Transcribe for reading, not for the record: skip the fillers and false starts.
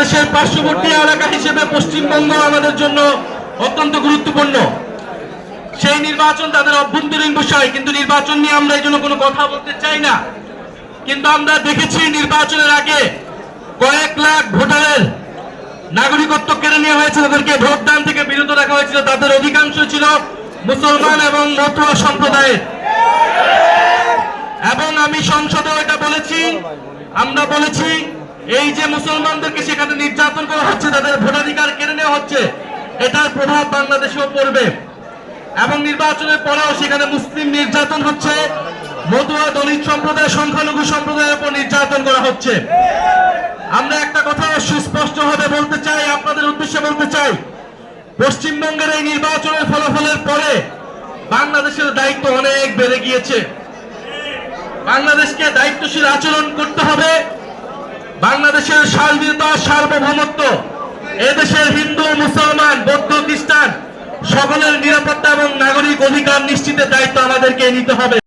বাংলাদেশের পার্শ্ববর্তী এলাকা হিসেবে পশ্চিমবঙ্গ আমাদের জন্য অত্যন্ত গুরুত্বপূর্ণ। সেই নির্বাচন তাদের অভ্যন্তরীণ বিষয়, কিন্তু নির্বাচন নিয়ে আমরা এই জন্য কোনো কথা বলতে চাই না। কিন্তু আমরা দেখেছি নির্বাচনের আগে কয়েক লাখ ভোটারের নাগরিকত্ব কেড়ে নেওয়া হয়েছে, তাদেরকে ভোটদান থেকে বিরত রাখা হয়েছিল। তাদের অধিকাংশ ছিল মুসলমান এবং মতুয়া সম্প্রদায়ের। এবং আমি সংসদেও এটা বলেছি, আমরা বলেছি এই যে মুসলমানদেরকে সেখানে নির্যাতন করা হচ্ছে, তাদের ভোটাধিকার কেড়ে নেওয়া হচ্ছে, এটার প্রভাব বাংলাদেশেও পড়বে। এবং নির্বাচনের পরেও সেখানে মুসলিম নির্যাতন হচ্ছে, মতুয়া দলিত সম্প্রদায়, সংখ্যালঘু সম্প্রদায়ের উপর নির্যাতন করা হচ্ছে। আমরা একটা কথা সুস্পষ্টভাবে বলতে চাই, আপনাদের উদ্দেশ্যে বলতে চাই, পশ্চিমবঙ্গের এই নির্বাচনের ফলাফলের পরে বাংলাদেশের দায়িত্ব অনেক বেড়ে গিয়েছে। বাংলাদেশকে দায়িত্বশীল আচরণ করতে হবে। বাংলাদেশের স্বাধীনতা, সার্বভৌমত্ব, এদেশের হিন্দু, মুসলমান, বৌদ্ধ, খ্রিস্টান সকলের নিরাপত্তা এবং নাগরিক অধিকার নিশ্চিতের দায়িত্ব আমাদেরকে নিতে হবে।